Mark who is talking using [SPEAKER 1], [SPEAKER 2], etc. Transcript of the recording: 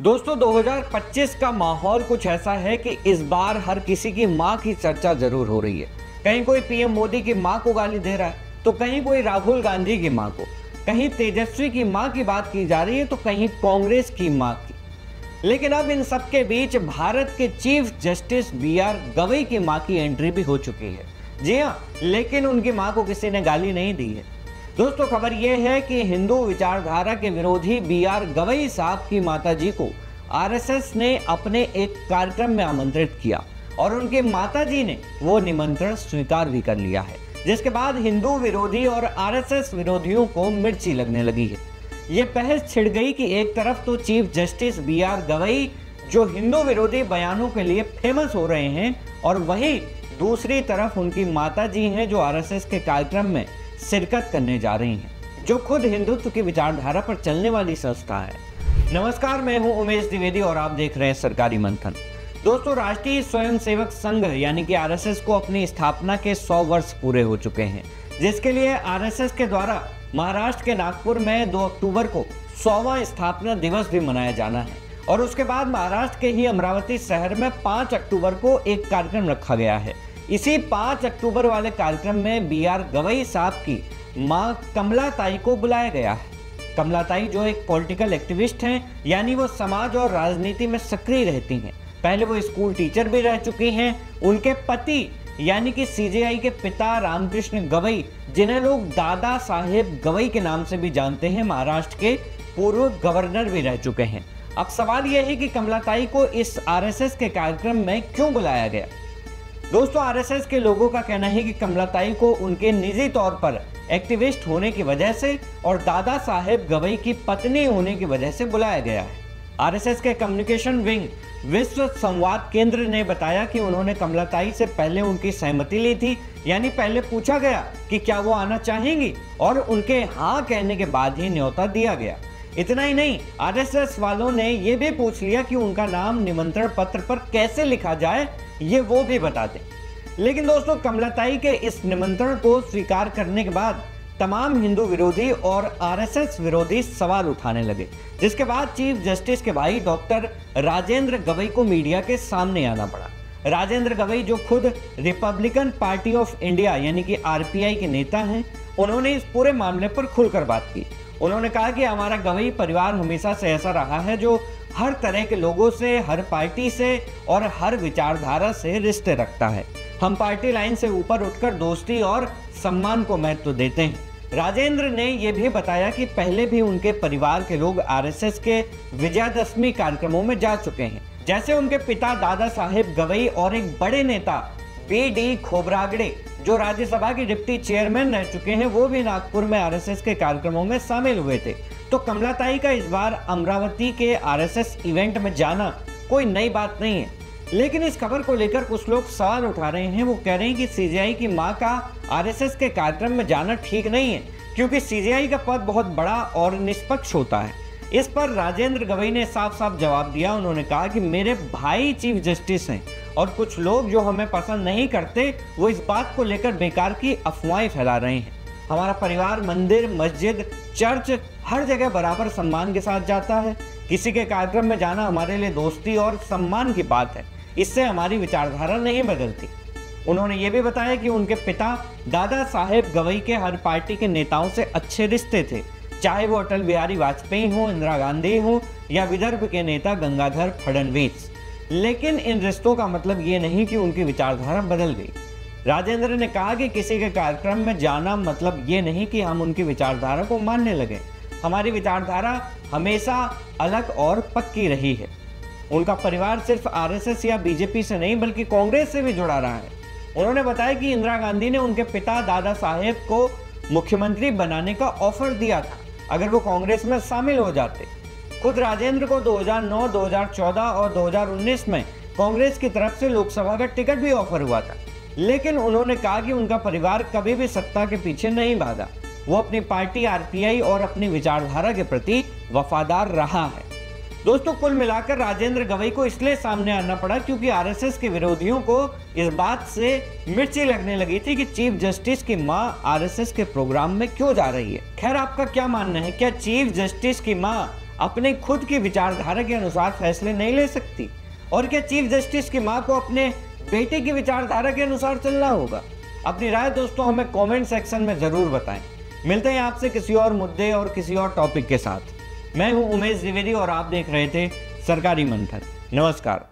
[SPEAKER 1] दोस्तों 2025 का माहौल कुछ ऐसा है कि इस बार हर किसी की मां की चर्चा जरूर हो रही है। कहीं कोई पीएम मोदी की मां को गाली दे रहा है तो कहीं कोई राहुल गांधी की मां को, कहीं तेजस्वी की मां की बात की जा रही है तो कहीं कांग्रेस की मां की। लेकिन अब इन सबके बीच भारत के चीफ जस्टिस बीआर गवई की मां की एंट्री भी हो चुकी है। जी हाँ, लेकिन उनकी मां को किसी ने गाली नहीं दी है। दोस्तों खबर यह है कि हिंदू विचारधारा के विरोधी बीआर गवई साहब की माताजी को आरएसएस ने अपने एक कार्यक्रम में आमंत्रित किया और उनकी माताजी ने वो निमंत्रण स्वीकार भी कर लिया है, जिसके बाद हिंदू विरोधी और आरएसएस विरोधियों को मिर्ची लगने लगी है। ये बहस छिड़ गई कि एक तरफ तो चीफ जस्टिस बीआर गवई जो हिंदू विरोधी बयानों के लिए फेमस हो रहे हैं और वहीं दूसरी तरफ उनकी माताजी हैं जो आरएसएस के कार्यक्रम में शिरकत करने जा रही हैं, जो खुद हिंदुत्व की विचारधारा पर चलने वाली संस्था है। नमस्कार, मैं हूं उमेश द्विवेदी और आप देख रहे हैं सरकारी मंथन। दोस्तों, राष्ट्रीय स्वयंसेवक संघ यानी कि आरएसएस को अपनी स्थापना के 100 वर्ष पूरे हो चुके हैं, जिसके लिए आरएसएस के द्वारा महाराष्ट्र के नागपुर में 2 अक्टूबर को 100वां स्थापना दिवस भी मनाया जाना है और उसके बाद महाराष्ट्र के ही अमरावती शहर में 5 अक्टूबर को एक कार्यक्रम रखा गया है। इसी 5 अक्टूबर वाले कार्यक्रम में बीआर गवई साहब की मां कमला ताई को बुलाया गया है। कमला ताई जो एक पॉलिटिकल एक्टिविस्ट हैं, यानी वो समाज और राजनीति में सक्रिय रहती हैं। पहले वो स्कूल टीचर भी रह चुकी हैं। उनके पति यानी कि सीजेआई के पिता रामकृष्ण गवई, जिन्हें लोग दादा साहेब गवई के नाम से भी जानते हैं, महाराष्ट्र के पूर्व गवर्नर भी रह चुके हैं। अब सवाल यह है कि कमला ताई को इस आरएसएस के कार्यक्रम में क्यों बुलाया गया। दोस्तों, आरएसएस के लोगों का कहना है कि कमला ताई को उनके निजी तौर पर एक्टिविस्ट होने की वजह से और दादा साहेब गवई की पत्नी होने की वजह से बुलाया गया है। आरएसएस के कम्युनिकेशन विंग विश्व संवाद केंद्र ने बताया कि उन्होंने कमला ताई से पहले उनकी सहमति ली थी, यानी पहले पूछा गया कि क्या वो आना चाहेंगी और उनके हाँ कहने के बाद ही न्योता दिया गया। इतना ही नहीं, आरएसएस वालों ने ये भी पूछ लिया कि उनका नाम निमंत्रण पत्र पर कैसे लिखा जाए, ये वो भी बता दें। लेकिन दोस्तों, कमला ताई के इस निमंत्रण को स्वीकार करने के बाद तमाम हिंदू विरोधी और आरएसएस विरोधी सवाल उठाने लगे, जिसके बाद चीफ जस्टिस के भाई डॉक्टर राजेंद्र गवई को मीडिया के सामने आना पड़ा। राजेंद्र गवई जो खुद रिपब्लिकन पार्टी ऑफ इंडिया यानी कि आरपीआई के नेता हैं, उन्होंने इस पूरे मामले पर खुलकर बात की। उन्होंने कहा कि हमारा गवई परिवार हमेशा से ऐसा रहा है जो हर तरह के लोगों से, हर पार्टी से और हर विचारधारा से रिश्ते रखता है। हम पार्टी लाइन से ऊपर उठकर दोस्ती और सम्मान को महत्व देते हैं। राजेंद्र ने यह भी बताया कि पहले भी उनके परिवार के लोग आरएसएस के विजयादशमी कार्यक्रमों में जा चुके हैं। जैसे उनके पिता दादा साहेब गवई और एक बड़े नेता बीडी खोबरागड़े जो राज्यसभा की डिप्टी चेयरमैन रह चुके हैं, वो भी नागपुर में आरएसएस के कार्यक्रमों में शामिल हुए थे। तो कमला ताई का इस बार अमरावती के आरएसएस इवेंट में जाना कोई नई बात नहीं है। लेकिन इस खबर को लेकर कुछ लोग सवाल उठा रहे हैं। वो कह रहे हैं कि सीजेआई की मां का आरएसएस के कार्यक्रम में जाना ठीक नहीं है, क्योंकि सीजेआई का पद बहुत बड़ा और निष्पक्ष होता है। इस पर राजेंद्र गवई ने साफ साफ जवाब दिया। उन्होंने कहा कि मेरे भाई चीफ जस्टिस हैं और कुछ लोग जो हमें पसंद नहीं करते वो इस बात को लेकर बेकार की अफवाहें फैला रहे हैं। हमारा परिवार मंदिर, मस्जिद, चर्च हर जगह बराबर सम्मान के साथ जाता है। किसी के कार्यक्रम में जाना हमारे लिए दोस्ती और सम्मान की बात है, इससे हमारी विचारधारा नहीं बदलती। उन्होंने ये भी बताया कि उनके पिता दादा साहेब गवई के हर पार्टी के नेताओं से अच्छे रिश्ते थे, चाहे वो अटल बिहारी वाजपेयी हो, इंदिरा गांधी हो या विदर्भ के नेता गंगाधर फडणवीस। लेकिन इन रिश्तों का मतलब ये नहीं कि उनकी विचारधारा बदल गई। राजेंद्र ने कहा कि किसी के कार्यक्रम में जाना मतलब ये नहीं कि हम उनकी विचारधारा को मानने लगे। हमारी विचारधारा हमेशा अलग और पक्की रही है। उनका परिवार सिर्फ आरएसएस या बीजेपी से नहीं बल्कि कांग्रेस से भी जुड़ा रहा है। उन्होंने बताया कि इंदिरा गांधी ने उनके पिता दादा साहेब को मुख्यमंत्री बनाने का ऑफर दिया था अगर वो कांग्रेस में शामिल हो जाते। खुद राजेंद्र को 2009, 2014 और 2019 में कांग्रेस की तरफ से लोकसभा का टिकट भी ऑफर हुआ था, लेकिन उन्होंने कहा कि उनका परिवार कभी भी सत्ता के पीछे नहीं भागा। वो अपनी पार्टी आरपीआई और अपनी विचारधारा के प्रति वफादार रहा है। दोस्तों, कुल मिलाकर राजेंद्र गवई को इसलिए सामने आना पड़ा क्योंकि आरएसएस के विरोधियों को इस बात से मिर्ची लगने लगी थी कि चीफ जस्टिस की मां आरएसएस के प्रोग्राम में क्यों जा रही है। खैर, आपका क्या मानना है? क्या चीफ जस्टिस की मां अपने खुद की विचारधारा के अनुसार फैसले नहीं ले सकती? और क्या चीफ जस्टिस की मां को अपने बेटे की विचारधारा के अनुसार चलना होगा? अपनी राय दोस्तों हमें कमेंट सेक्शन में ज़रूर बताएं। मिलते हैं आपसे किसी और मुद्दे और किसी और टॉपिक के साथ। मैं हूं उमेश द्विवेदी और आप देख रहे थे सरकारी मंथन। नमस्कार।